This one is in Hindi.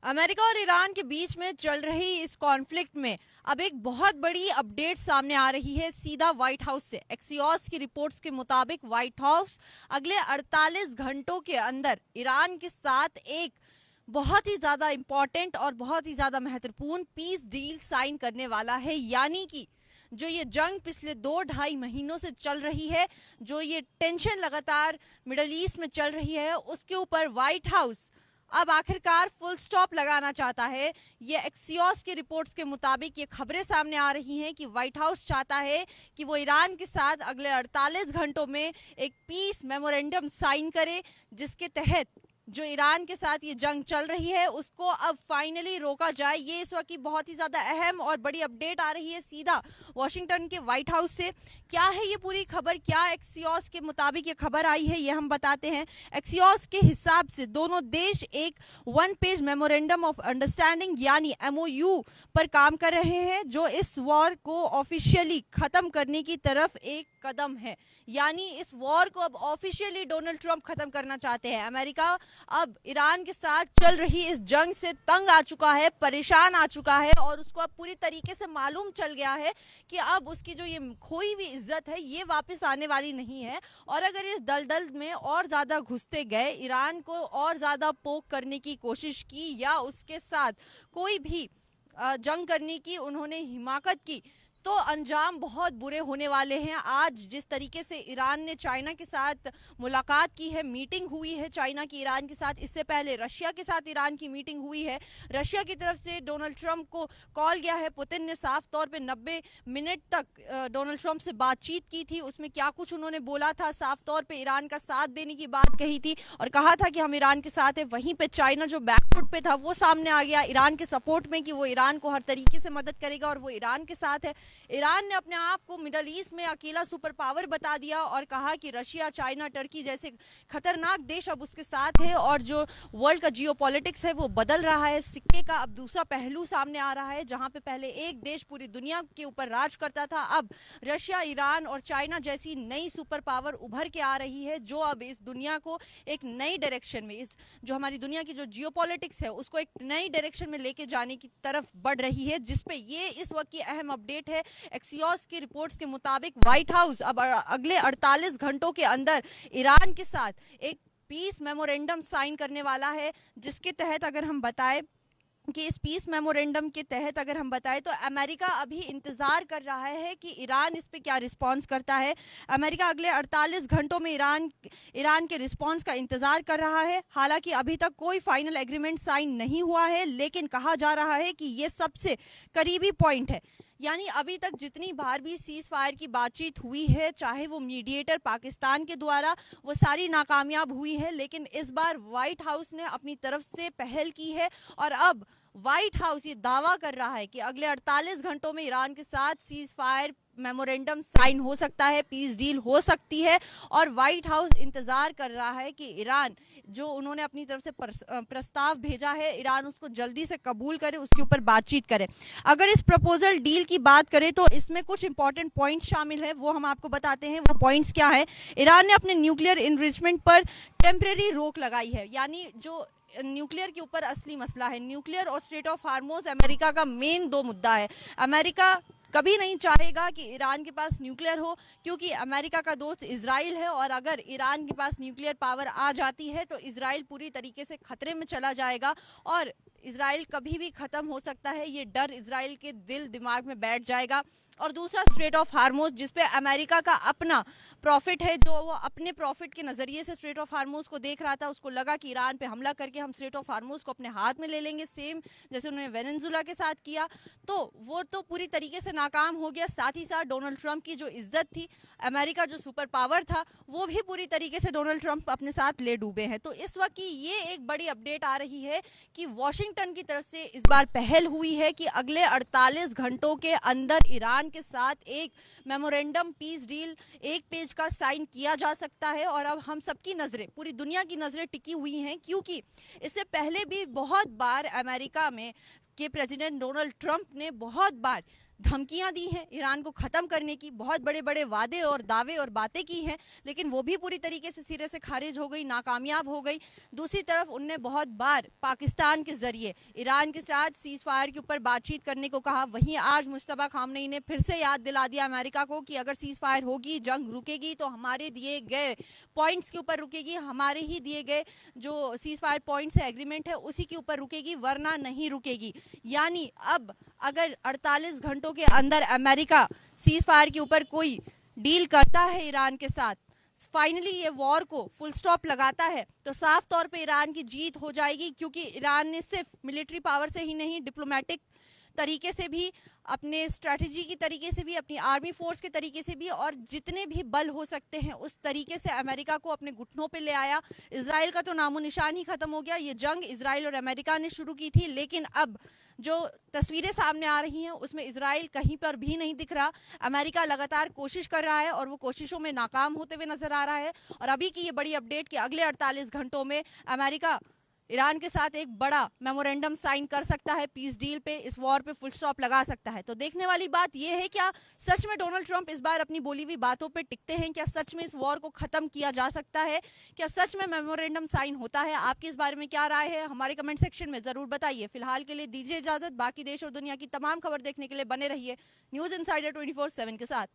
अमेरिका और ईरान के बीच में चल रही इस कॉन्फ्लिक्ट में अब एक बहुत बड़ी अपडेट सामने आ रही है सीधा व्हाइट हाउस से। एक्सियोस की रिपोर्ट्स के मुताबिक व्हाइट हाउस अगले 48 घंटों के अंदर ईरान के साथ एक बहुत ही ज्यादा इंपॉर्टेंट और बहुत ही ज्यादा महत्वपूर्ण पीस डील साइन करने वाला है। यानी कि जो ये जंग पिछले 2-2.5 महीनों से चल रही है, जो ये टेंशन लगातार मिडल ईस्ट में चल रही है, उसके ऊपर व्हाइट हाउस अब आखिरकार फुल स्टॉप लगाना चाहता है। ये एक्सियोस की रिपोर्ट्स के मुताबिक ये खबरें सामने आ रही हैं कि व्हाइट हाउस चाहता है कि वो ईरान के साथ अगले 48 घंटों में एक पीस मेमोरेंडम साइन करे, जिसके तहत जो ईरान के साथ ये जंग चल रही है उसको अब फाइनली रोका जाए। ये इस वक्त की बहुत ही ज्यादा अहम और बड़ी अपडेट आ रही है सीधा वॉशिंगटन के व्हाइट हाउस से। क्या है ये पूरी खबर, क्या एक्सियोस के मुताबिक ये खबर आई है, ये हम बताते हैं। एक्सियोस के हिसाब से दोनों देश एक 1 पेज मेमोरेंडम ऑफ अंडरस्टैंडिंग यानी MOU पर काम कर रहे हैं, जो इस वॉर को ऑफिशियली खत्म करने की तरफ एक कदम है। यानी इस वॉर को अब ऑफिशियली डोनाल्ड ट्रंप खत्म करना चाहते हैं। अमेरिका अब ईरान के साथ चल रही इस जंग से तंग आ चुका है, परेशान आ चुका है, और उसको अब पूरी तरीके से मालूम चल गया है कि अब उसकी जो ये खोई हुई इज्जत है ये वापस आने वाली नहीं है। और अगर इस दलदल में और ज्यादा घुसते गए, ईरान को और ज्यादा पोक करने की कोशिश की या उसके साथ कोई भी जंग करने की उन्होंने हिमाकत की, तो अंजाम बहुत बुरे होने वाले हैं। आज जिस तरीके से ईरान ने चाइना के साथ मुलाकात की है, मीटिंग हुई है चाइना की ईरान के साथ, इससे पहले रशिया के साथ ईरान की मीटिंग हुई है। रशिया की तरफ से डोनाल्ड ट्रंप को कॉल गया है। पुतिन ने साफ तौर पे 90 मिनट तक डोनाल्ड ट्रंप से बातचीत की थी। उसमें क्या कुछ उन्होंने बोला था, साफ तौर पे ईरान का साथ देने की बात कही थी और कहा था कि हम ईरान के साथ है। वहीं पे चाइना जो बैकफुट पे था वो सामने आ गया ईरान के सपोर्ट में कि वो ईरान को हर तरीके से मदद करेगा और वो ईरान के साथ है। ईरान ने अपने आप को मिडल ईस्ट में अकेला सुपर पावर बता दिया और कहा कि रशिया, चाइना, टर्की जैसे खतरनाक देश अब उसके साथ है और जो वर्ल्ड का जियोपॉलिटिक्स है वो बदल रहा है। सिक्के का अब दूसरा पहलू सामने आ रहा है। जहां पे पहले एक देश पूरी दुनिया के ऊपर राज करता था, अब रशिया, ईरान और चाइना जैसी नई सुपर पावर उभर के आ रही है, जो अब इस दुनिया को एक नई डायरेक्शन में, इस जो हमारी दुनिया की जो जियोपॉलिटिक्स है उसको एक नई डायरेक्शन में लेके जाने की तरफ बढ़ रही है, जिसपे ये इस वक्त की अहम अपडेट है। एक्सियोस की रिपोर्ट्स के मुताबिक व्हाइट हाउस अब अगले 48 घंटों के अंदर ईरान के साथ एक पीस मेमोरेंडम साइन करने वाला है, जिसके तहत अगर हम बताएं कि इस पीस मेमोरेंडम के तहत अगर हम बताएं तो अमेरिका अभी इंतजार कर रहा है कि ईरान इस पे क्या रिस्पांस करता है। अमेरिका अगले 48 घंटों में ईरान के रिस्पांस का इंतजार कर रहा है। हालांकि अभी तक कोई फाइनल एग्रीमेंट साइन नहीं हुआ है, लेकिन कहा जा रहा है कि ये सबसे करीबी पॉइंट है। यानी अभी तक जितनी बार भी सीज फायर की बातचीत हुई है, चाहे वो मीडिएटर पाकिस्तान के द्वारा, वो सारी नाकामयाब हुई है। लेकिन इस बार व्हाइट हाउस ने अपनी तरफ से पहल की है और अब व्हाइट हाउस ये दावा कर रहा है कि अगले 48 घंटों में ईरान के साथ सीज फायर मेमोरेंडम साइन हो सकता है, पीस डील हो सकती है। और व्हाइट हाउस इंतजार कर रहा है कि ईरान जो उन्होंने अपनी तरफ से प्रस्ताव भेजा है, ईरान उसको जल्दी से कबूल करे, उसके ऊपर बातचीत करे। अगर इस प्रपोजल डील की बात करें तो इसमें कुछ इंपॉर्टेंट पॉइंट्स शामिल है, वो हम आपको बताते हैं। वो पॉइंट्स क्या है? ईरान ने अपने न्यूक्लियर इनरिचमेंट पर टेम्परेरी रोक लगाई है। यानी जो न्यूक्लियर के ऊपर असली मसला है, न्यूक्लियर और स्ट्रेट ऑफ हार्मोज अमेरिका का मेन 2 मुद्दा है। अमेरिका कभी नहीं चाहेगा कि ईरान के पास न्यूक्लियर हो, क्योंकि अमेरिका का दोस्त इजराइल है और अगर ईरान के पास न्यूक्लियर पावर आ जाती है तो इजराइल पूरी तरीके से खतरे में चला जाएगा और इजराइल कभी भी खत्म हो सकता है। ये डर इजराइल के दिल दिमाग में बैठ जाएगा। और दूसरा स्ट्रेट ऑफ हार्मोज, जिसपे अमेरिका का अपना प्रॉफिट है, जो वो अपने प्रॉफिट के नजरिए से स्ट्रेट ऑफ हार्मोज को देख रहा था। उसको लगा कि ईरान पे हमला करके हम स्ट्रेट ऑफ हार्मोज को अपने हाथ में ले लेंगे, सेम जैसे उन्होंने वेनेजुला के साथ किया। तो वो तो पूरी तरीके से नाकाम हो गया। साथ ही साथ डोनाल्ड ट्रंप की जो इज्जत थी, अमेरिका जो सुपर पावर था, वो भी पूरी तरीके से डोनाल्ड ट्रंप अपने साथ ले डूबे हैं। तो इस वक्त की ये एक बड़ी अपडेट आ रही है कि वॉशिंगटन की तरफ से इस बार पहल हुई है कि अगले 48 घंटों के अंदर ईरान के साथ एक मेमोरेंडम पीस डील 1 पेज का साइन किया जा सकता है। और अब हम सबकी नजरें, पूरी दुनिया की नजरें टिकी हुई हैं, क्योंकि इससे पहले भी बहुत बार अमेरिका में के प्रेसिडेंट डोनाल्ड ट्रंप ने बहुत बार धमकियां दी हैं ईरान को ख़त्म करने की, बहुत बड़े बड़े वादे और दावे और बातें की हैं, लेकिन वो भी पूरी तरीके से सिरे से खारिज हो गई, नाकामयाब हो गई। दूसरी तरफ उनने बहुत बार पाकिस्तान के ज़रिए ईरान के साथ सीज़ फायर के ऊपर बातचीत करने को कहा। वहीं आज मुश्तबा खामनेई ने फिर से याद दिला दिया अमेरिका को कि अगर सीज़ फायर होगी, जंग रुकेगी तो हमारे दिए गए पॉइंट्स के ऊपर रुकेगी, हमारे ही दिए गए जो सीज़ फायर पॉइंट्स है, एग्रीमेंट है, उसी के ऊपर रुकेगी, वरना नहीं रुकेगी। यानी अब अगर 48 घंटों के अंदर अमेरिका सीज फायर के ऊपर कोई डील करता है ईरान के साथ, फाइनली ये वॉर को फुल स्टॉप लगाता है, तो साफ तौर पे ईरान की जीत हो जाएगी। क्योंकि ईरान ने सिर्फ मिलिट्री पावर से ही नहीं, डिप्लोमेटिक तरीके से भी, अपने स्ट्रैटेजी की तरीके से भी, अपनी आर्मी फोर्स के तरीके से भी, और जितने भी बल हो सकते हैं उस तरीके से अमेरिका को अपने घुटनों पे ले आया। इजराइल का तो नामो निशान ही खत्म हो गया। ये जंग इजराइल और अमेरिका ने शुरू की थी, लेकिन अब जो तस्वीरें सामने आ रही हैं उसमें इजराइल कहीं पर भी नहीं दिख रहा। अमेरिका लगातार कोशिश कर रहा है और वो कोशिशों में नाकाम होते हुए नजर आ रहा है। और अभी की ये बड़ी अपडेट कि अगले 48 घंटों में अमेरिका ईरान के साथ एक बड़ा मेमोरेंडम साइन कर सकता है, पीस डील पे, इस वॉर पे फुल स्टॉप लगा सकता है। तो देखने वाली बात यह है, क्या सच में डोनाल्ड ट्रंप इस बार अपनी बोली हुई बातों पे टिकते हैं? क्या सच में इस वॉर को खत्म किया जा सकता है? क्या सच में मेमोरेंडम साइन होता है? आपकी इस बारे में क्या राय है, हमारे कमेंट सेक्शन में जरूर बताइए। फिलहाल के लिए दीजिए इजाजत, बाकी देश और दुनिया की तमाम खबर देखने के लिए बने रहिए न्यूज इनसाइडर 24/7 के साथ।